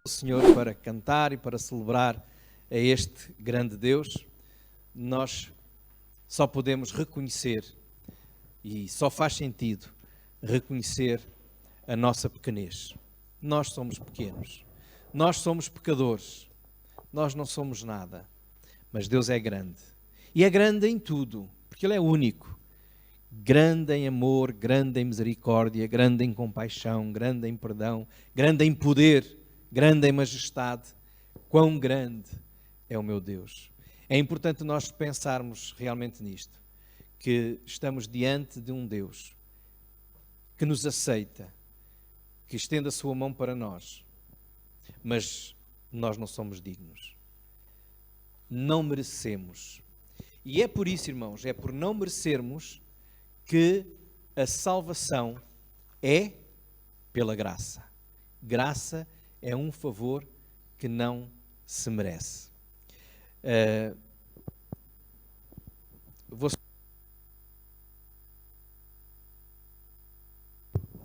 Senhor para cantar e para celebrar a este grande Deus, nós só podemos reconhecer, e só faz sentido reconhecer a nossa pequenez. Nós somos pequenos, nós somos pecadores, nós não somos nada, mas Deus é grande. E é grande em tudo, porque Ele é único. Grande em amor, grande em misericórdia, grande em compaixão, grande em perdão, grande em poder, grande em majestade. Quão grande é o meu Deus. É importante nós pensarmos realmente nisto, que estamos diante de um Deus que nos aceita, que estende a sua mão para nós, mas nós não somos dignos. Não merecemos. E é por isso, irmãos, é por não merecermos que a salvação é pela graça. Graça é um favor que não se merece.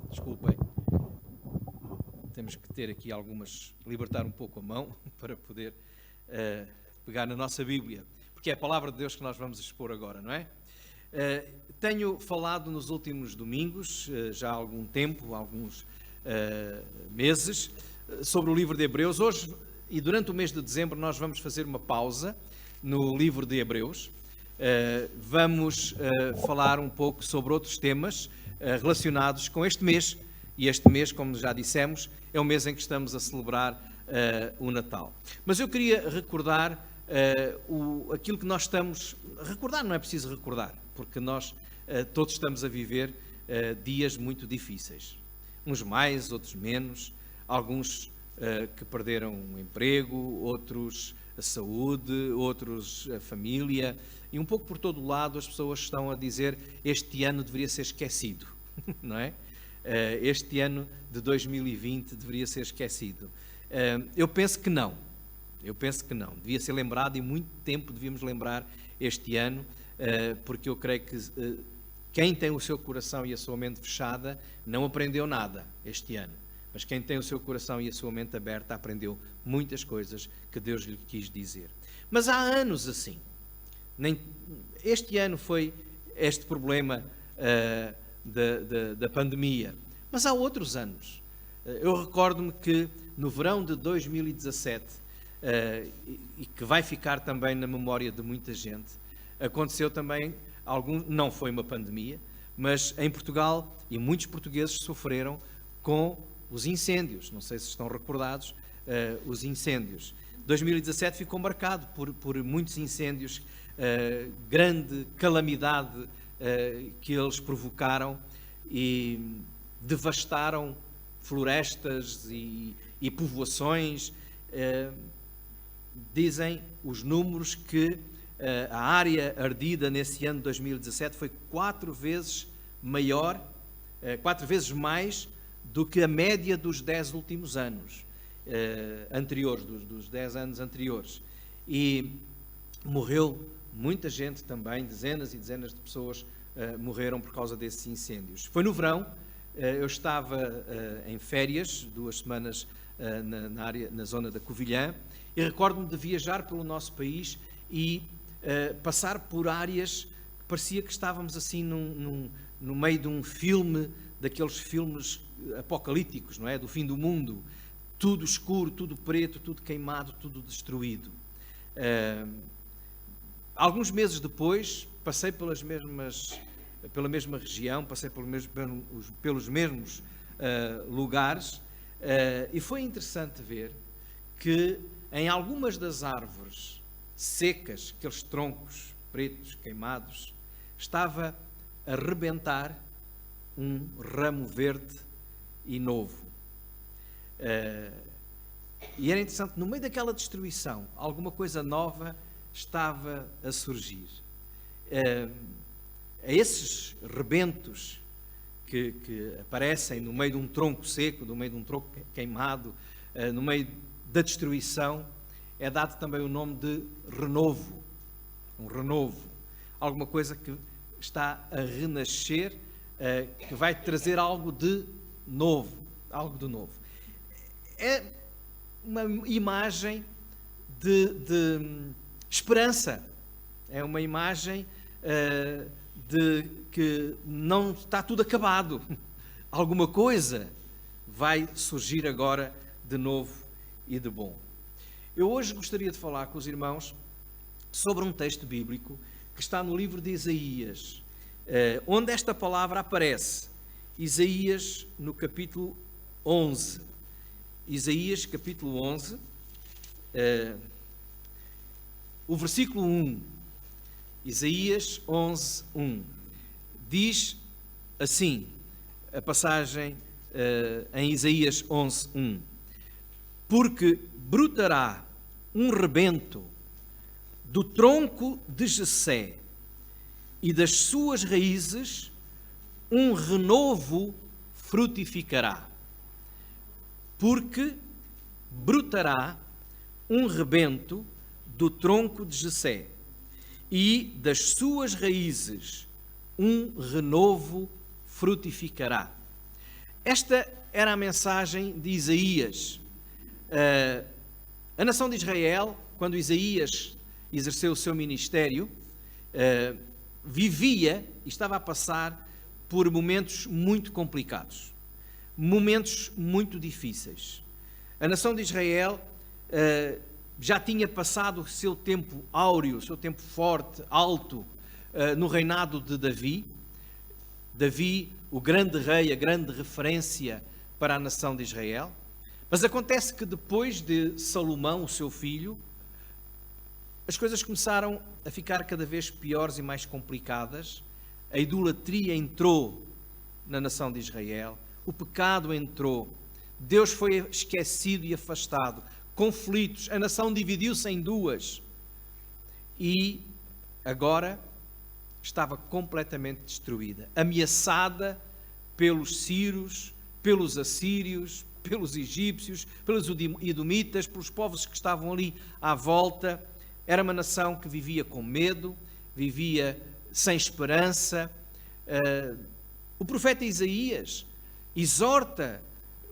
Desculpem, temos que ter aqui libertar um pouco a mão para poder pegar na nossa Bíblia, porque é a palavra de Deus que nós vamos expor agora, não é? Tenho falado nos últimos domingos, já há algum tempo, alguns meses, sobre o livro de Hebreus. Hoje e durante o mês de dezembro nós vamos fazer uma pausa no livro de Hebreus. Vamos falar um pouco sobre outros temas relacionados com este mês. E este mês, como já dissemos, é o mês em que estamos a celebrar o Natal. Mas eu queria recordar aquilo que nós estamos... Recordar não é preciso recordar, porque nós todos estamos a viver dias muito difíceis. Uns mais, outros menos. Alguns que perderam o emprego, outros a saúde, outros a família. E um pouco por todo o lado as pessoas estão a dizer este ano deveria ser esquecido, não é? Este ano de 2020 deveria ser esquecido. Eu penso que não. Eu penso que não. Devia ser lembrado e muito tempo devíamos lembrar este ano, porque eu creio que quem tem o seu coração e a sua mente fechada não aprendeu nada este ano. Mas quem tem o seu coração e a sua mente aberta aprendeu muitas coisas que Deus lhe quis dizer. Mas há anos assim. Este ano foi este problema da pandemia. Mas há outros anos. Eu recordo-me que no verão de 2017, e que vai ficar também na memória de muita gente, aconteceu também não foi uma pandemia, mas em Portugal, e muitos portugueses sofreram com os incêndios. Não sei se estão recordados, os incêndios. 2017 ficou marcado por muitos incêndios, grande calamidade que eles provocaram e devastaram florestas e povoações. Dizem os números que a área ardida nesse ano de 2017 foi 4 vezes maior, 4 vezes mais do que a média dos 10 últimos anos anteriores, dos 10 anos anteriores. E morreu muita gente também, dezenas e dezenas de pessoas morreram por causa desses incêndios. Foi no verão, eu estava em férias, 2 semanas na zona da Covilhã, e recordo-me de viajar pelo nosso país e passar por áreas que parecia que estávamos assim no meio de um filme, daqueles filmes apocalípticos, não é? Do fim do mundo. Tudo escuro, tudo preto, tudo queimado, tudo destruído. Alguns meses depois, passei pela mesma região, passei pelos mesmos lugares, e foi interessante ver que em algumas das árvores secas, aqueles troncos pretos, queimados, estava a rebentar um ramo verde e novo. E era interessante, no meio daquela destruição, alguma coisa nova estava a surgir. A esses rebentos que aparecem no meio de um tronco seco, no meio de um tronco queimado, no meio da destruição, é dado também o nome de renovo. Um renovo. Alguma coisa que está a renascer, que vai trazer algo de novo. Algo de novo. É uma imagem de esperança. É uma imagem de que não está tudo acabado. Alguma coisa vai surgir agora de novo e de bom. Eu hoje gostaria de falar com os irmãos sobre um texto bíblico que está no livro de Isaías, onde esta palavra aparece. Isaías, no capítulo 11. Isaías, capítulo 11, o versículo 1. Isaías 11, 1. Diz assim, a passagem em Isaías 11, 1. Porque brotará um rebento do tronco de Jessé, e das suas raízes um renovo frutificará. Porque brotará um rebento do tronco de Jessé, e das suas raízes um renovo frutificará. Esta era a mensagem de Isaías. A nação de Israel, quando Isaías exerceu o seu ministério, vivia e estava a passar por momentos muito complicados, momentos muito difíceis. A nação de Israel já tinha passado o seu tempo áureo, o seu tempo forte, alto, no reinado de Davi. Davi, o grande rei, a grande referência para a nação de Israel. Mas acontece que depois de Salomão, o seu filho, as coisas começaram a ficar cada vez piores e mais complicadas. A idolatria entrou na nação de Israel, o pecado entrou, Deus foi esquecido e afastado, conflitos, a nação dividiu-se em duas e agora estava completamente destruída, ameaçada pelos sírios, pelos assírios, pelos egípcios, pelos edomitas, pelos povos que estavam ali à volta. Era uma nação que vivia com medo, vivia sem esperança. O profeta Isaías exorta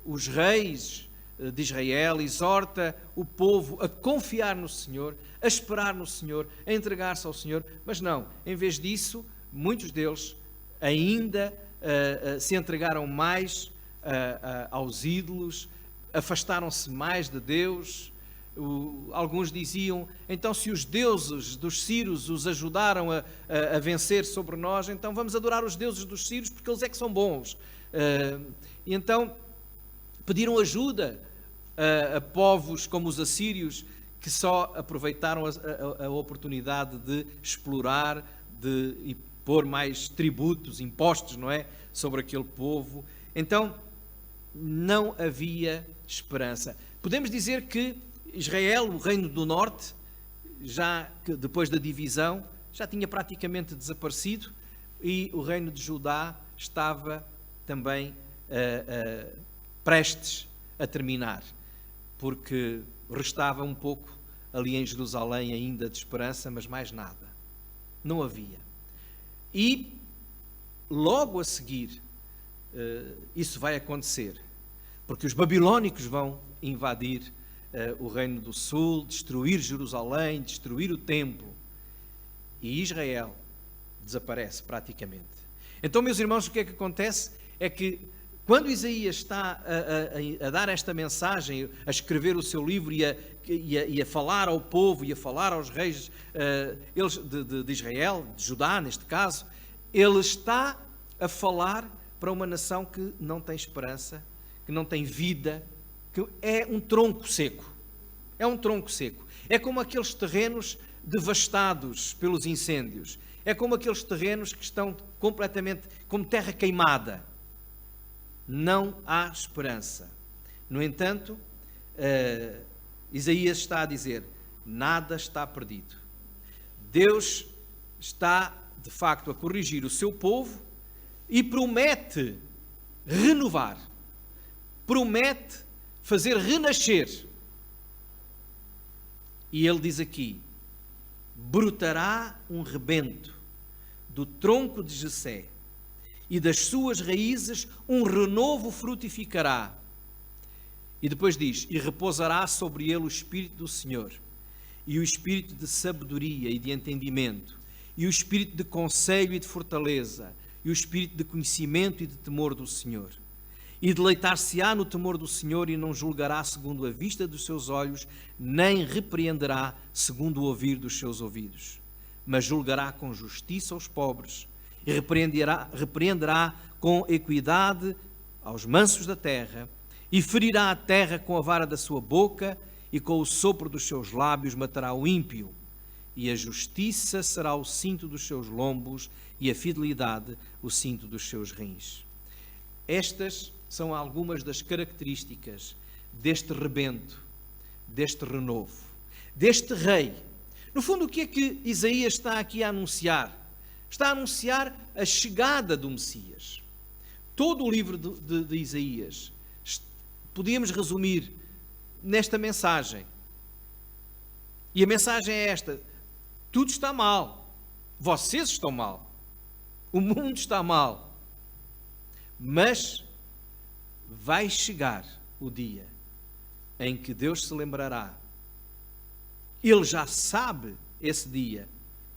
os reis de Israel, exorta o povo a confiar no Senhor, a esperar no Senhor, a entregar-se ao Senhor, mas não, em vez disso, muitos deles ainda se entregaram mais aos ídolos, afastaram-se mais de Deus. Alguns diziam, então se os deuses dos sírios os ajudaram a vencer sobre nós, então vamos adorar os deuses dos sírios porque eles é que são bons. E então pediram ajuda a povos como os assírios, que só aproveitaram a oportunidade de explorar e pôr mais tributos, impostos, não é, sobre aquele povo. Então não havia esperança. Podemos dizer que Israel, o reino do norte, já depois da divisão, já tinha praticamente desaparecido, e o reino de Judá estava também prestes a terminar, porque restava um pouco ali em Jerusalém ainda de esperança, mas mais nada. Não havia. E logo a seguir isso vai acontecer, porque os babilônicos vão invadir o reino do sul, destruir Jerusalém, destruir o templo, e Israel desaparece praticamente. Então, meus irmãos, o que é que acontece? É que quando Isaías está a dar esta mensagem, a escrever o seu livro e a falar ao povo e a falar aos reis de Israel, de Judá neste caso, ele está a falar para uma nação que não tem esperança, que não tem vida, que é um tronco seco. É um tronco seco. É como aqueles terrenos devastados pelos incêndios. É como aqueles terrenos que estão completamente como terra queimada. Não há esperança. No entanto, Isaías está a dizer, nada está perdido. Deus está, de facto, a corrigir o seu povo e promete renovar, promete fazer renascer. E ele diz aqui, brotará um rebento do tronco de Jessé, e das suas raízes um renovo frutificará. E depois diz, e repousará sobre ele o Espírito do Senhor, e o Espírito de sabedoria e de entendimento, e o Espírito de conselho e de fortaleza, e o Espírito de conhecimento e de temor do Senhor. E deleitar-se-á no temor do Senhor, e não julgará segundo a vista dos seus olhos, nem repreenderá segundo o ouvir dos seus ouvidos, mas julgará com justiça os pobres, e repreenderá com equidade aos mansos da terra, e ferirá a terra com a vara da sua boca, e com o sopro dos seus lábios matará o ímpio. E a justiça será o cinto dos seus lombos, e a fidelidade o cinto dos seus rins. Estas são algumas das características deste rebento, deste renovo, deste rei. No fundo, o que é que Isaías está aqui a anunciar? Está a anunciar a chegada do Messias. Todo o livro de Isaías podíamos resumir nesta mensagem. E a mensagem é esta: tudo está mal, vocês estão mal, o mundo está mal, mas vai chegar o dia em que Deus se lembrará. Ele já sabe esse dia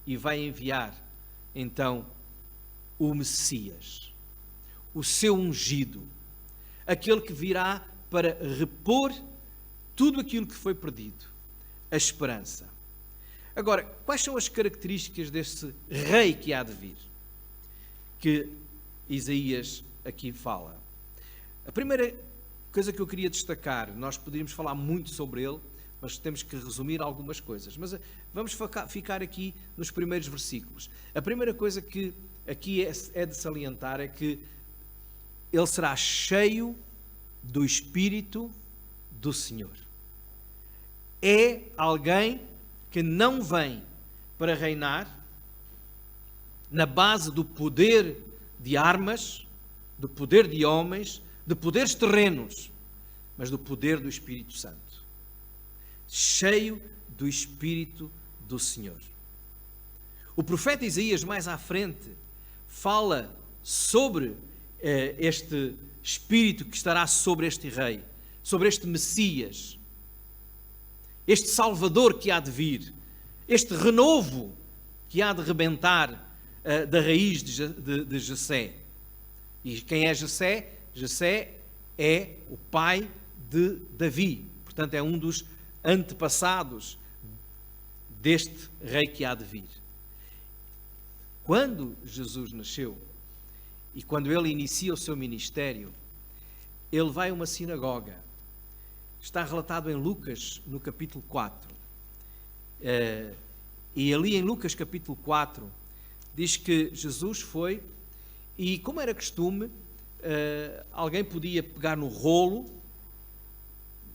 e vai enviar então o Messias, o seu ungido, aquele que virá para repor tudo aquilo que foi perdido, a esperança. Agora, quais são as características deste rei que há de vir, que Isaías aqui fala? A primeira coisa que eu queria destacar, nós poderíamos falar muito sobre ele, mas temos que resumir algumas coisas. Mas vamos ficar aqui nos primeiros versículos. A primeira coisa que aqui é de salientar é que ele será cheio do Espírito do Senhor. É alguém que não vem para reinar na base do poder de armas, do poder de homens, de poderes terrenos, mas do poder do Espírito Santo. Cheio do Espírito do Senhor. O profeta Isaías, mais à frente, fala sobre este Espírito que estará sobre este rei, sobre este Messias, este Salvador que há de vir, este renovo que há de rebentar da raiz de Jessé. E quem é Jessé? Jessé é o pai de Davi, portanto é um dos antepassados deste rei que há de vir. Quando Jesus nasceu e quando ele inicia o seu ministério, ele vai a uma sinagoga. Está relatado em Lucas, no capítulo 4. E ali em Lucas, capítulo 4, diz que Jesus foi e, como era costume, alguém podia pegar no rolo,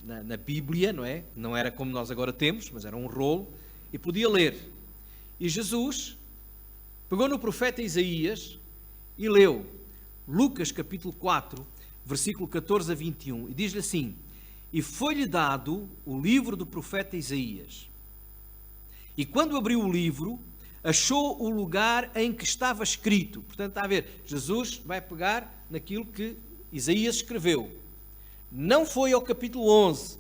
na Bíblia, não é? Não era como nós agora temos, mas era um rolo, e podia ler. E Jesus pegou no profeta Isaías e leu Lucas capítulo 4, versículo 14 a 21, e diz-lhe assim: e foi-lhe dado o livro do profeta Isaías. E quando abriu o livro, achou o lugar em que estava escrito. Portanto, está a ver, Jesus vai pegar naquilo que Isaías escreveu. Não foi ao capítulo 11,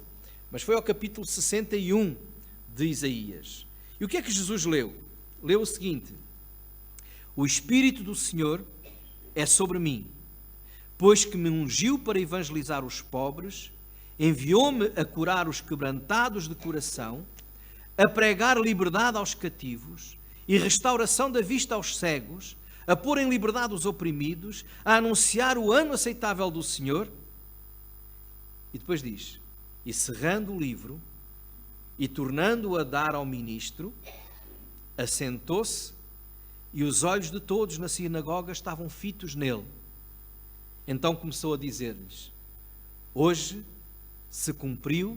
mas foi ao capítulo 61 de Isaías. E o que é que Jesus leu? Leu o seguinte: o Espírito do Senhor é sobre mim, pois que me ungiu para evangelizar os pobres, enviou-me a curar os quebrantados de coração, a pregar liberdade aos cativos e restauração da vista aos cegos, a pôr em liberdade os oprimidos, a anunciar o ano aceitável do Senhor. E depois diz: e cerrando o livro e tornando-o a dar ao ministro, assentou-se, e os olhos de todos na sinagoga estavam fitos nele. Então começou a dizer-lhes: hoje se cumpriu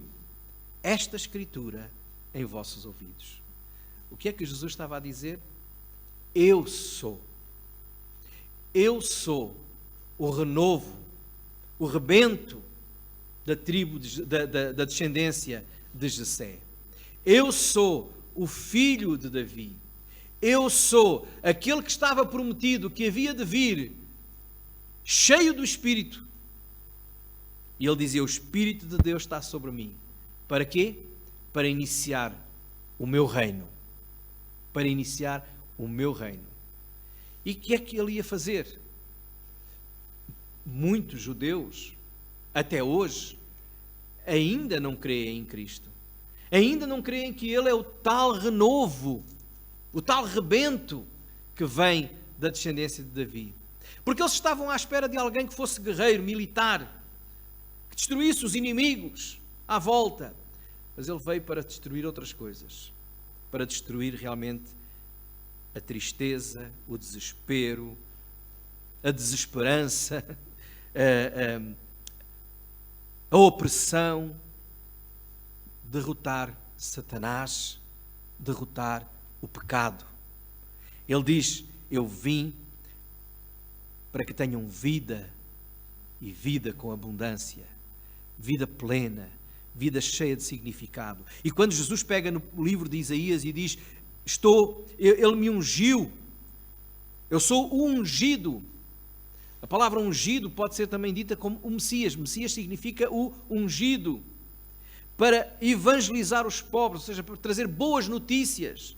esta escritura em vossos ouvidos. O que é que Jesus estava a dizer? Eu sou o renovo, o rebento da tribo, da descendência de Jessé. Eu sou o filho de Davi. Eu sou aquele que estava prometido, que havia de vir cheio do Espírito, E ele dizia: o Espírito de Deus está sobre mim. Para quê? Para iniciar o meu reino. Para iniciar o meu reino. E o que é que ele ia fazer? Muitos judeus, até hoje, ainda não creem em Cristo. Ainda não creem que Ele é o tal renovo, o tal rebento que vem da descendência de Davi. Porque eles estavam à espera de alguém que fosse guerreiro, militar, que destruísse os inimigos à volta. Mas Ele veio para destruir outras coisas. Para destruir realmente a tristeza, o desespero, a desesperança, a opressão, derrotar Satanás, derrotar o pecado. Ele diz: eu vim para que tenham vida e vida com abundância, vida plena, vida cheia de significado. E quando Jesus pega no livro de Isaías e diz: Ele me ungiu, eu sou o ungido. A palavra ungido pode ser também dita como o Messias. Messias significa o ungido. Para evangelizar os pobres, ou seja, para trazer boas notícias.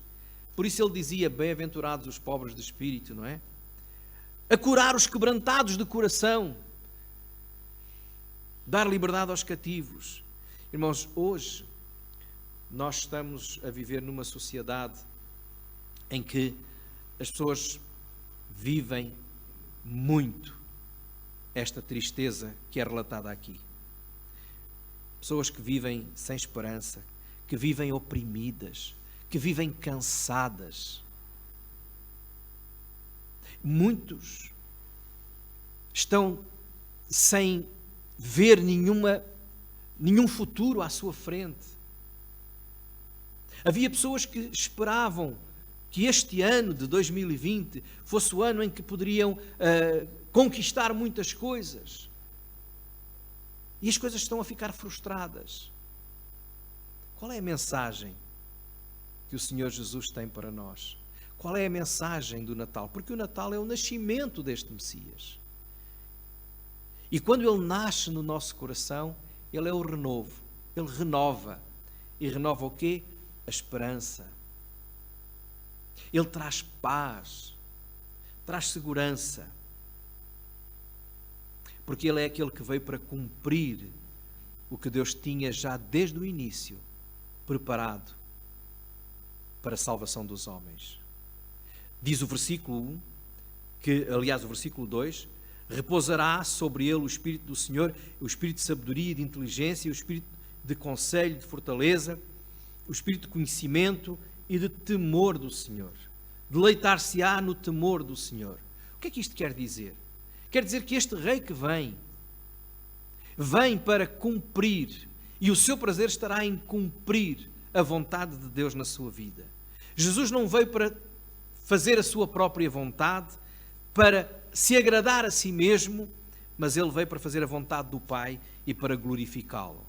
Por isso ele dizia: bem-aventurados os pobres de espírito, não é? A curar os quebrantados de coração. Dar liberdade aos cativos. Irmãos, hoje nós estamos a viver numa sociedade em que as pessoas vivem muito esta tristeza que é relatada aqui. Pessoas que vivem sem esperança, que vivem oprimidas, que vivem cansadas. Muitos estão sem ver nenhum futuro à sua frente. Havia pessoas que esperavam que este ano de 2020 fosse o ano em que poderiam conquistar muitas coisas. E as coisas estão a ficar frustradas. Qual é a mensagem que o Senhor Jesus tem para nós? Qual é a mensagem do Natal? Porque o Natal é o nascimento deste Messias. E quando Ele nasce no nosso coração, Ele é o renovo. Ele renova. E renova o quê? A esperança. Ele traz paz. Traz segurança. Porque Ele é aquele que veio para cumprir o que Deus tinha já desde o início preparado para a salvação dos homens. Diz o versículo 1, o versículo 2, repousará sobre ele o Espírito do Senhor, o Espírito de sabedoria e de inteligência, o Espírito de conselho e de fortaleza, o Espírito de conhecimento e de temor do Senhor. Deleitar-se-á no temor do Senhor. O que é que isto quer dizer? Quer dizer que este rei que vem para cumprir, e o seu prazer estará em cumprir a vontade de Deus na sua vida. Jesus não veio para fazer a sua própria vontade, para se agradar a si mesmo, mas ele veio para fazer a vontade do Pai e para glorificá-lo.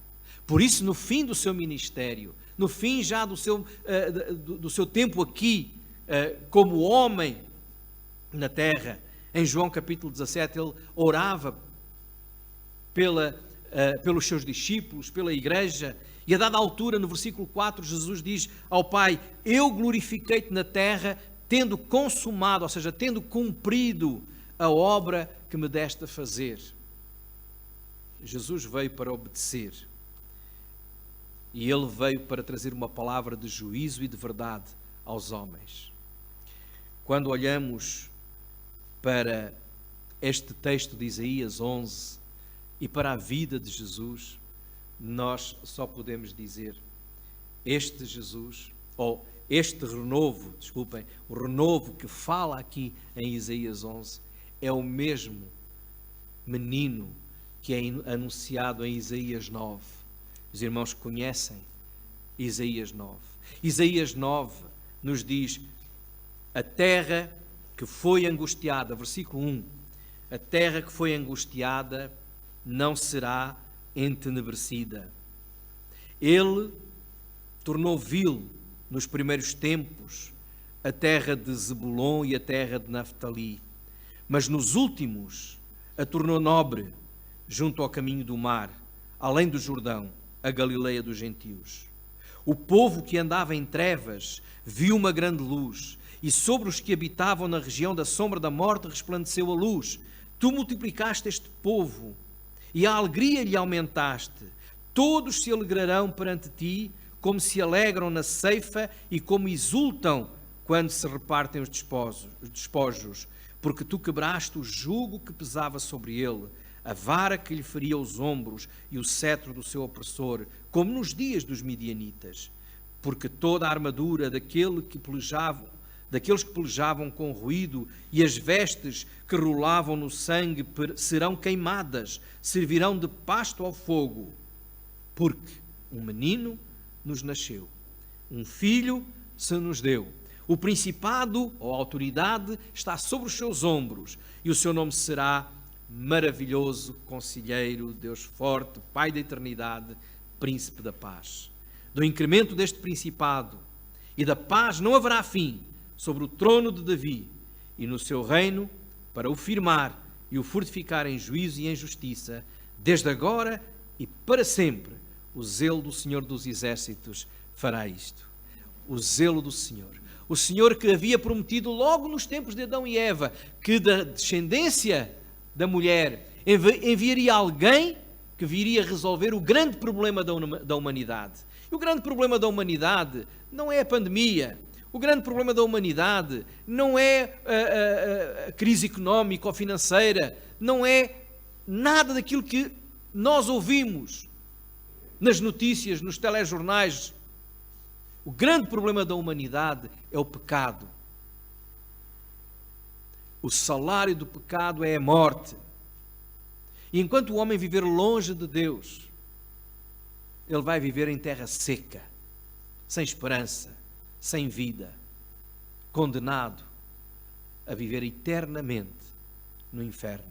Por isso, no fim do seu ministério, no fim já do seu tempo aqui, como homem na terra, em João capítulo 17, ele orava pelos seus discípulos, pela igreja, e a dada altura, no versículo 4, Jesus diz ao Pai: eu glorifiquei-te na terra, tendo consumado, ou seja, tendo cumprido a obra que me deste a fazer. Jesus veio para obedecer. E Ele veio para trazer uma palavra de juízo e de verdade aos homens. Quando olhamos para este texto de Isaías 11 e para a vida de Jesus, nós só podemos dizer: este Jesus, ou este renovo, o renovo que fala aqui em Isaías 11, é o mesmo menino que é anunciado em Isaías 9. Os irmãos conhecem Isaías 9. Isaías 9 nos diz: a terra que foi angustiada, versículo 1, a terra que foi angustiada não será entenebrecida. Ele tornou vil nos primeiros tempos a terra de Zebulon e a terra de Naftali, mas nos últimos a tornou nobre, junto ao caminho do mar, além do Jordão, a Galileia dos gentios. O povo que andava em trevas viu uma grande luz, e sobre os que habitavam na região da sombra da morte resplandeceu a luz. Tu multiplicaste este povo, e a alegria lhe aumentaste. Todos se alegrarão perante ti, como se alegram na ceifa e como exultam quando se repartem os despojos, porque tu quebraste o jugo que pesava sobre ele, a vara que lhe feria os ombros e o cetro do seu opressor, como nos dias dos midianitas. Porque toda a armadura daqueles que pelejavam com ruído e as vestes que rolavam no sangue serão queimadas, servirão de pasto ao fogo. Porque um menino nos nasceu, um filho se nos deu. O principado ou autoridade está sobre os seus ombros, e o seu nome será Maravilhoso, Conselheiro, Deus Forte, Pai da Eternidade, Príncipe da Paz. Do incremento deste principado e da paz não haverá fim sobre o trono de Davi e no seu reino, para o firmar e o fortificar em juízo e em justiça, desde agora e para sempre. O zelo do Senhor dos Exércitos fará isto. O zelo do Senhor. O Senhor que havia prometido logo nos tempos de Adão e Eva, que da descendência da mulher enviaria alguém que viria resolver o grande problema da humanidade. E o grande problema da humanidade não é a pandemia. O grande problema da humanidade não é a crise económica ou financeira. Não é nada daquilo que nós ouvimos nas notícias, nos telejornais. O grande problema da humanidade é o pecado. O salário do pecado é a morte. E enquanto o homem viver longe de Deus, ele vai viver em terra seca, sem esperança, sem vida, condenado a viver eternamente no inferno.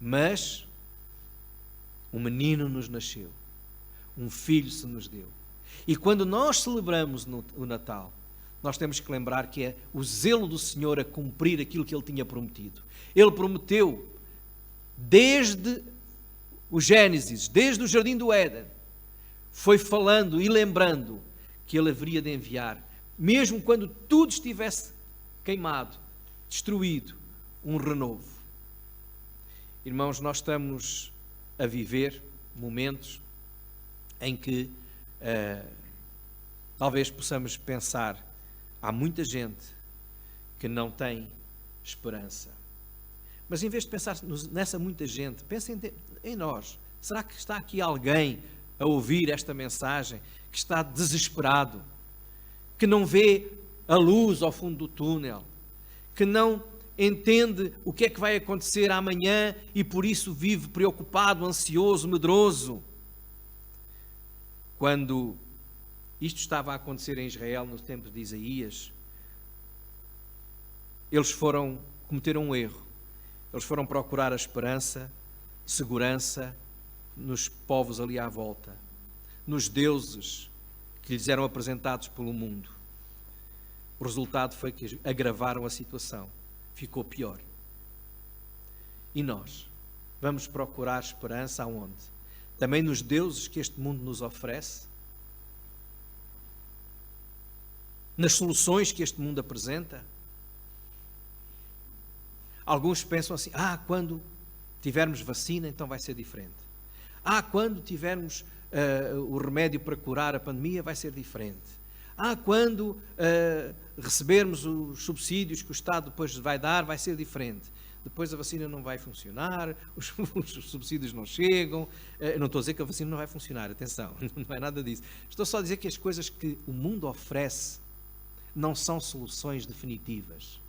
Mas um menino nos nasceu, um filho se nos deu. E quando nós celebramos o Natal, nós temos que lembrar que é o zelo do Senhor a cumprir aquilo que Ele tinha prometido. Ele prometeu, desde o Gênesis, desde o Jardim do Éden, foi falando e lembrando que Ele haveria de enviar, mesmo quando tudo estivesse queimado, destruído, um renovo. Irmãos, nós estamos a viver momentos em que talvez possamos pensar, há muita gente que não tem esperança. Mas em vez de pensar nessa muita gente, pensem em nós. Será que está aqui alguém a ouvir esta mensagem que está desesperado, que não vê a luz ao fundo do túnel, que não entende o que é que vai acontecer amanhã e por isso vive preocupado, ansioso, medroso? Quando isto estava a acontecer em Israel no tempo de Isaías, eles cometeram um erro. Eles foram procurar a esperança, segurança nos povos ali à volta, nos deuses que lhes eram apresentados pelo mundo. O resultado foi que agravaram a situação. Ficou pior. E nós vamos procurar esperança aonde? Também nos deuses que este mundo nos oferece? Nas soluções que este mundo apresenta? Alguns pensam assim, quando tivermos vacina, então vai ser diferente. Quando tivermos o remédio para curar a pandemia, vai ser diferente. Quando recebermos os subsídios que o Estado depois vai dar, vai ser diferente. Depois a vacina não vai funcionar, os subsídios não chegam. Eu não estou a dizer que a vacina não vai funcionar, atenção, não é nada disso. Estou só a dizer que as coisas que o mundo oferece não são soluções definitivas.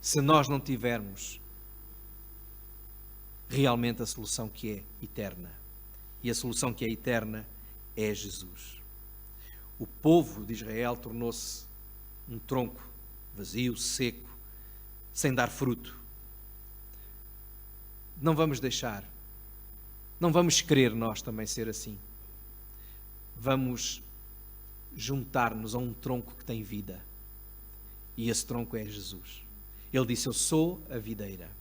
Se nós não tivermos realmente a solução que é eterna. E a solução que é eterna é Jesus. O povo de Israel tornou-se um tronco vazio, seco, sem dar fruto. Não vamos deixar, não vamos querer nós também ser assim. Vamos juntar-nos a um tronco que tem vida. E esse tronco é Jesus. Ele disse, eu sou a videira.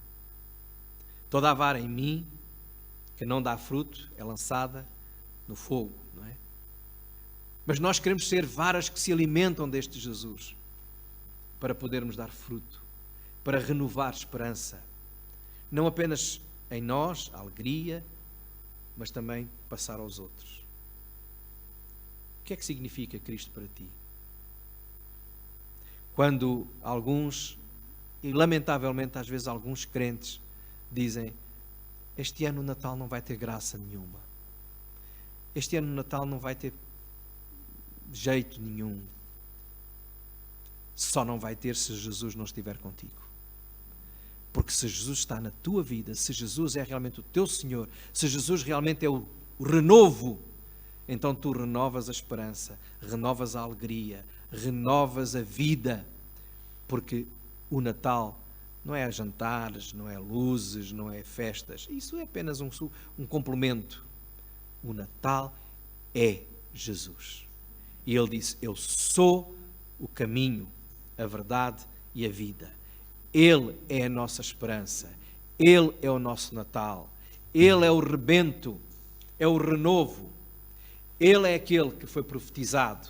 Toda a vara em mim que não dá fruto é lançada no fogo, não é? Mas nós queremos ser varas que se alimentam deste Jesus para podermos dar fruto, para renovar esperança. Não apenas em nós, a alegria, mas também passar aos outros. O que é que significa Cristo para ti? Quando alguns, e lamentavelmente às vezes alguns crentes, dizem: este ano o Natal não vai ter graça nenhuma. Este ano o Natal não vai ter jeito nenhum. Só não vai ter se Jesus não estiver contigo. Porque se Jesus está na tua vida, se Jesus é realmente o teu Senhor, se Jesus realmente é o renovo, então tu renovas a esperança, renovas a alegria, renovas a vida. Porque o Natal não é jantares, não é luzes, não é festas. Isso é apenas um complemento. O Natal é Jesus. E Ele disse: eu sou o caminho, a verdade e a vida. Ele é a nossa esperança. Ele é o nosso Natal. Ele é o rebento, é o renovo. Ele é aquele que foi profetizado.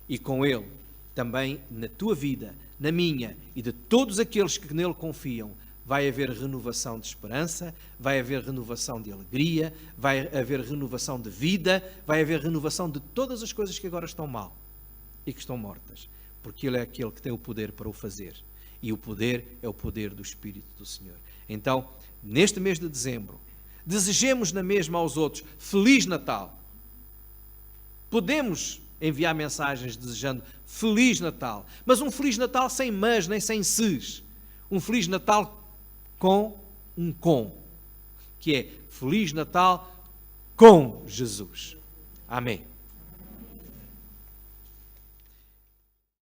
E com Ele, também na tua vida, na minha e de todos aqueles que nele confiam, vai haver renovação de esperança, vai haver renovação de alegria, vai haver renovação de vida, vai haver renovação de todas as coisas que agora estão mal e que estão mortas, porque Ele é aquele que tem o poder para o fazer, e o poder é o poder do Espírito do Senhor. Então, neste mês de dezembro, desejemos na mesma aos outros Feliz Natal. Podemos enviar mensagens desejando Feliz Natal, mas um Feliz Natal sem mas nem sem ses. Um Feliz Natal com um com, que é Feliz Natal com Jesus. Amém.